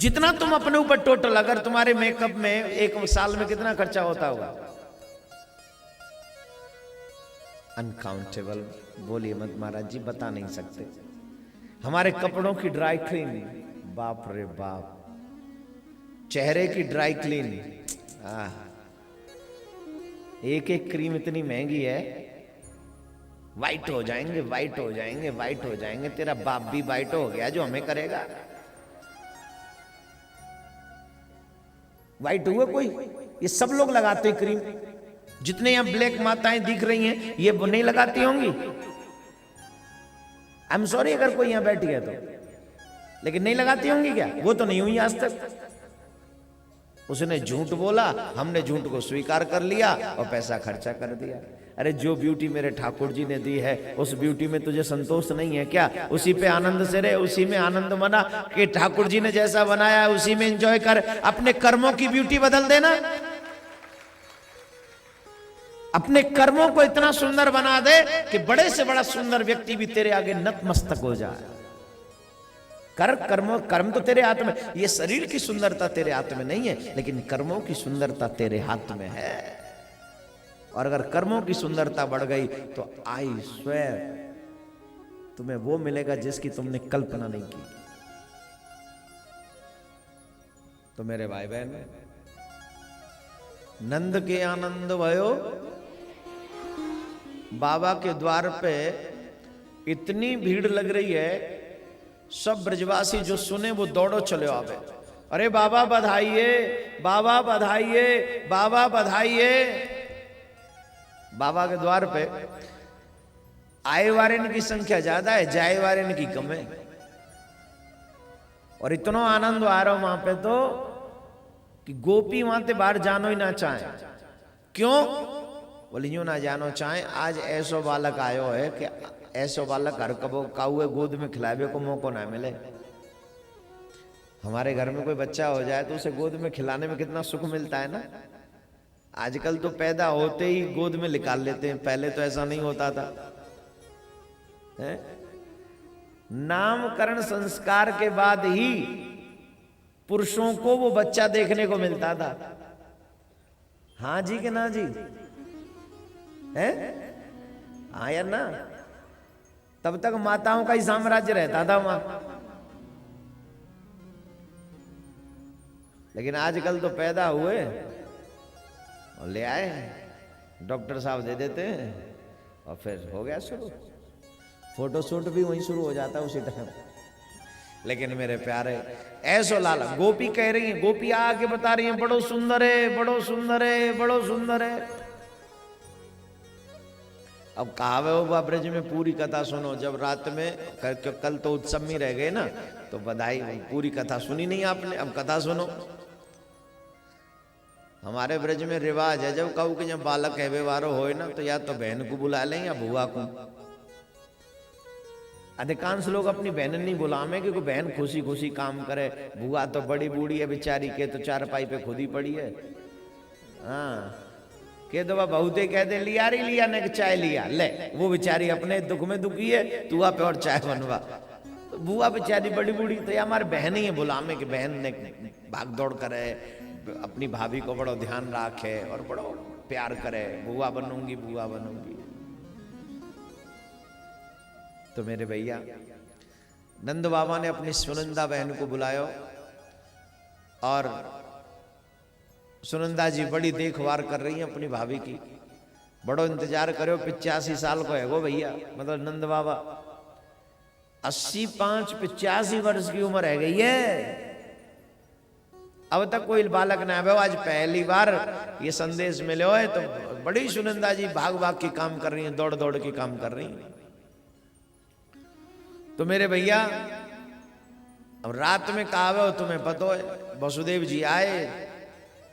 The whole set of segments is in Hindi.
जितना तुम अपने ऊपर टोटल, अगर तुम्हारे मेकअप में एक साल में कितना खर्चा होता होगा? अनकाउंटेबल। बोलिए मत महाराज जी, बता नहीं सकते। हमारे कपड़ों की ड्राई क्लीन, बाप रे बाप। चेहरे की ड्राई क्लीन, एक एक क्रीम इतनी महंगी है। वाइट हो जाएंगे, वाइट हो जाएंगे, वाइट हो जाएंगे। तेरा बाप भी वाइट हो गया जो हमें करेगा? वाइट हुआ कोई? ये सब लोग लगाते हैं क्रीम। जितने यहां ब्लैक माताएं दिख रही हैं, ये नहीं लगाती होंगी? आई एम सॉरी अगर कोई यहां बैठी है तो, लेकिन नहीं लगाती होंगी क्या? वो तो नहीं हुई आज तक। उसने झूठ बोला, हमने झूठ को स्वीकार कर लिया और पैसा खर्चा कर दिया। अरे जो ब्यूटी मेरे ठाकुर जी ने दी है, उस ब्यूटी में तुझे संतोष नहीं है क्या? उसी पे आनंद से रहे, उसी में आनंद मना कि ठाकुर जी ने जैसा बनाया है उसी में एंजॉय कर। अपने कर्मों की ब्यूटी बदल देना। अपने कर्मों को इतना सुंदर बना दे कि बड़े से बड़ा सुंदर व्यक्ति भी तेरे आगे नतमस्तक हो जाए। कर्म तो तेरे हाथ में। ये शरीर की सुंदरता तेरे हाथ में नहीं है, लेकिन कर्मों की सुंदरता तेरे हाथ में है। और अगर कर्मों की सुंदरता बढ़ गई तो आई स्वेयर तुम्हें वो मिलेगा जिसकी तुमने कल्पना नहीं की। तो मेरे भाई बहन, नंद के आनंद भयो, बाबा के द्वार पे इतनी भीड़ लग रही है, सब ब्रजवासी जो सुने वो दौड़ो चले आवे। अरे बाबा बधाइए, बाबा बधाइए, बाबा बधाइए। बाबा के द्वार पे आए वारेन की संख्या ज्यादा है, जाए वारेन की कम है। और इतना आनंद आ रहा हो वहां पे तो कि गोपी वहां से बाहर जानो ही ना चाहे। क्यों? बोले यूं ना जानो चाहे, आज ऐसो बालक आयो है कि ऐसो बालक घर कबो काउए गोद में खिलावे को मौका ना मिले। हमारे घर में कोई बच्चा हो जाए तो उसे गोद में खिलाने में कितना सुख मिलता है ना। आजकल तो पैदा होते ही गोद में निकाल लेते हैं, पहले तो ऐसा नहीं होता था। है? नामकरण संस्कार के बाद ही पुरुषों को वो बच्चा देखने को मिलता था। हाँ जी कि ना जी? है? हाँ या ना? तब तक माताओं का ही साम्राज्य रहता था वहां। लेकिन आजकल तो पैदा हुए और ले आए, डॉक्टर साहब दे देते हैं और फिर हो गया शुरू। फोटो शूट भी वहीं शुरू हो जाता है उसी टाइम। लेकिन मेरे प्यारे, ऐसो लाला गोपी कह रही है, गोपी आके बता रही है बड़ो सुंदर है, बड़ो सुंदर है, बड़ो सुंदर है। अब कहावे हो ब्रज में पूरी कथा सुनो। जब रात में कल तो उत्सव में रह गए ना, तो बधाई, पूरी कथा सुनी नहीं आपने, अब कथा सुनो। हमारे ब्रज में रिवाज है, जब कहूँ कि जब बालक है व्यवहारो हो ना, तो या तो बहन को बुला लें या बुआ को। अधिकांश लोग अपनी बहन नहीं बुलावे क्योंकि बहन खुशी खुशी काम करे। बुआ तो बड़ी बूढ़ी है बेचारी, के तो चारपाई पे खुद ही पड़ी है। हाँ, के दो बहुते कह दे लिया रे लिया ने चाय लिया ले, वो बेचारी अपने दुख में दुखी है, तू आप और चाय बनवा। तो बुआ बेचारी बड़ी बूढ़ी, तो या हमारे बहन ही है बुलावे कि बहन ने भाग दौड़ करे, अपनी भाभी को बड़ो ध्यान रखे और बड़ो प्यार करे। बुआ बनूंगी, बुआ बनूंगी। तो मेरे भैया, नंद बाबा ने अपनी सुनंदा बहन को बुलाया और सुनंदा जी बड़ी देखभाल कर रही हैं अपनी भाभी की। बड़ो इंतजार करो, 85 साल को है वो भैया, मतलब नंद बाबा 85 वर्ष की उम्र है गई है। अब तक कोई बालक ना आवे। आज पहली बार ये संदेश मिले हो तो बड़ी सुनंदा जी भाग भाग के काम कर रही हैं, दौड़ दौड़ के काम कर रही हैं। तो मेरे भैया, अब रात में कहावे हो तुम्हें पता है, वसुदेव जी आए,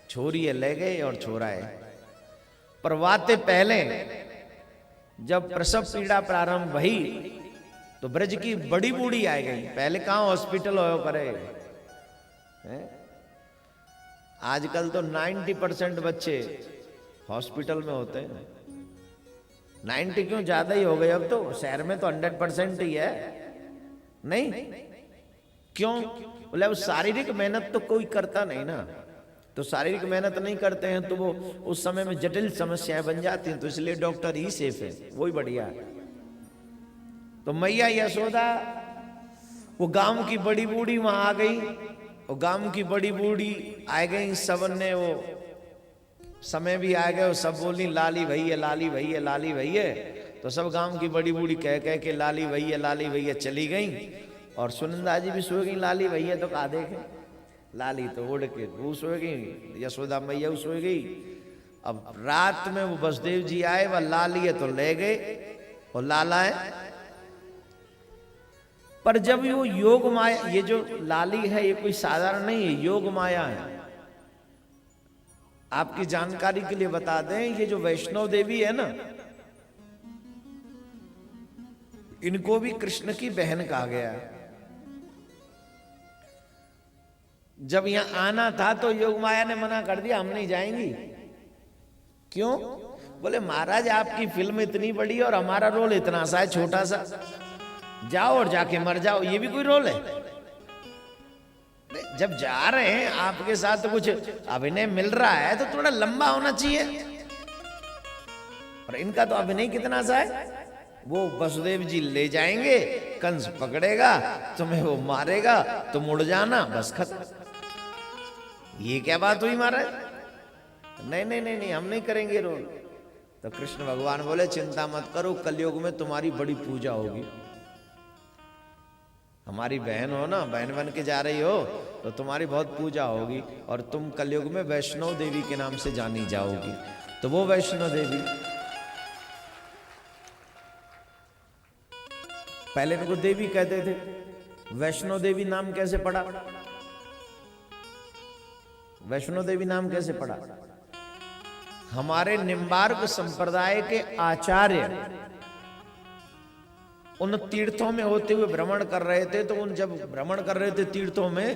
छोरी है ले गए और छोरा है। पर वाते पहले जब प्रसव पीड़ा प्रारंभ भई तो ब्रज की बड़ी बूढ़ी आ गई। पहले कहां हॉस्पिटल हो करे है? आजकल तो 90% बच्चे हॉस्पिटल में होते हैं। 90 क्यों, ज्यादा ही हो गए अब तो। शहर में तो 100% ही है। नहीं क्यों? बोले वो शारीरिक मेहनत तो कोई करता नहीं ना, तो शारीरिक मेहनत नहीं करते हैं तो वो उस समय में जटिल समस्याएं बन जाती हैं, तो इसलिए डॉक्टर ही सेफ है, वही बढ़िया है। तो मैया यशोदा वो गांव की बड़ी बूढ़ी वहां आ गई, और गांव की बड़ी बूढ़ी आ गई, सबन ने वो समय भी आ गए, सब बोली लाली भैया लाली भैया लाली भैया, तो सब गांव की बड़ी बूढ़ी कह कह के लाली भैया चली गई। और सुनंदा जी भी सो गई, लाली भैया तो कहा देखे, लाली तो उड़ के वो सो गई, यशोदा मैया सो गई। अब रात में वो वसुदेव जी आए, वह लाली है तो ले गए और लाला है, पर जब वो योग माया, ये जो लाली है ये कोई साधारण नहीं है, योग माया है। आपकी जानकारी के लिए बता दें, ये जो वैष्णव देवी है ना, इनको भी कृष्ण की बहन कहा गया है। जब यहां आना था तो योग माया ने मना कर दिया, हम नहीं जाएंगी। क्यों? बोले महाराज आपकी फिल्म इतनी बड़ी और हमारा रोल इतना सा है, छोटा सा, जाओ और जाके मर जाओ, ये भी कोई रोल है? जब जा रहे हैं आपके साथ तो कुछ अभिनय मिल रहा है तो थोड़ा लंबा होना चाहिए, और इनका तो अभिनय कितना सा है। वो वसुदेव जी ले जाएंगे, कंस पकड़ेगा, तुम्हें वो मारेगा, तुम उड़ जाना, बस खत्म। ये क्या बात हुई महाराज? नहीं नहीं नहीं नहीं, हम नहीं करेंगे रोल। तो कृष्ण भगवान बोले चिंता मत करो, कलयुग में तुम्हारी बड़ी पूजा होगी। हमारी बहन हो ना, बहन बन के जा रही हो तो तुम्हारी बहुत पूजा होगी, और तुम कलयुग में वैष्णव देवी के नाम से जानी जाओगी। तो वो वैष्णव देवी, पहले इनको देवी कहते थे, वैष्णव देवी नाम कैसे पड़ा? वैष्णो देवी नाम कैसे पड़ा? हमारे निम्बार्क संप्रदाय के आचार्य उन तीर्थों में होते हुए भ्रमण कर रहे थे, तो उन जब भ्रमण कर रहे थे तीर्थों में,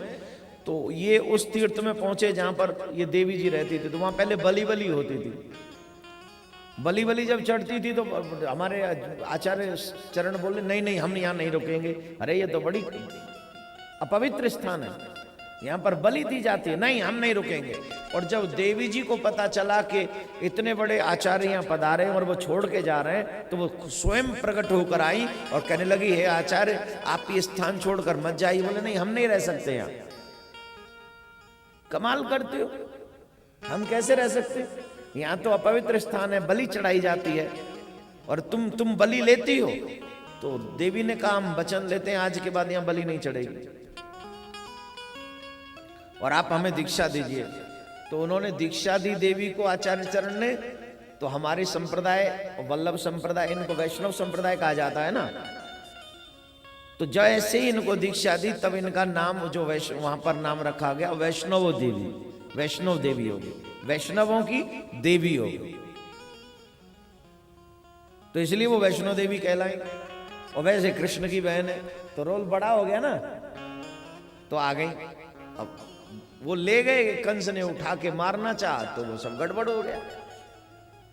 तो ये उस तीर्थ में पहुंचे जहां पर ये देवी जी रहती थी, तो वहां पहले बलि होती थी। बलि जब चढ़ती थी तो हमारे आचार्य चरण बोले नहीं नहीं, हम यहाँ नहीं रुकेंगे, अरे ये तो बड़ी अपवित्र स्थान है, यहाँ पर बलि दी जाती है, नहीं हम नहीं रुकेंगे। और जब देवी जी को पता चला कि इतने बड़े आचार्य यहाँ पधारे और वो छोड़ के जा रहे हैं, तो वो स्वयं प्रकट होकर आई और कहने लगी, हे आचार्य आप ये स्थान छोड़कर मत जाइए। बोले नहीं, हम नहीं रह सकते यहाँ। कमाल करते हो, हम कैसे रह सकते? यहाँ तो अपवित्र स्थान है, बलि चढ़ाई जाती है, और तुम बलि लेती हो। तो देवी ने कहा हम वचन लेते हैं, आज के बाद यहाँ बलि नहीं चढ़ेगी और आप हमें दीक्षा दीजिए। तो उन्होंने दीक्षा दी देवी को आचार्य चरण ने। तो हमारे संप्रदाय, वल्लभ संप्रदाय, इनको वैष्णव संप्रदाय कहा जाता है ना, तो जैसे ही इनको दीक्षा दी तब इनका नाम जो वहां पर नाम रखा गया वैष्णव देवी। वैष्णव देवी होगी, वैष्णवों की देवी होगी, तो इसलिए वो वैष्णो देवी कहलाई। और वैसे कृष्ण की बहन है तो रोल बड़ा हो गया ना, तो आ गई। अब वो ले गए, कंस ने उठा के मारना चाहा तो वो सब गड़बड़ हो गया।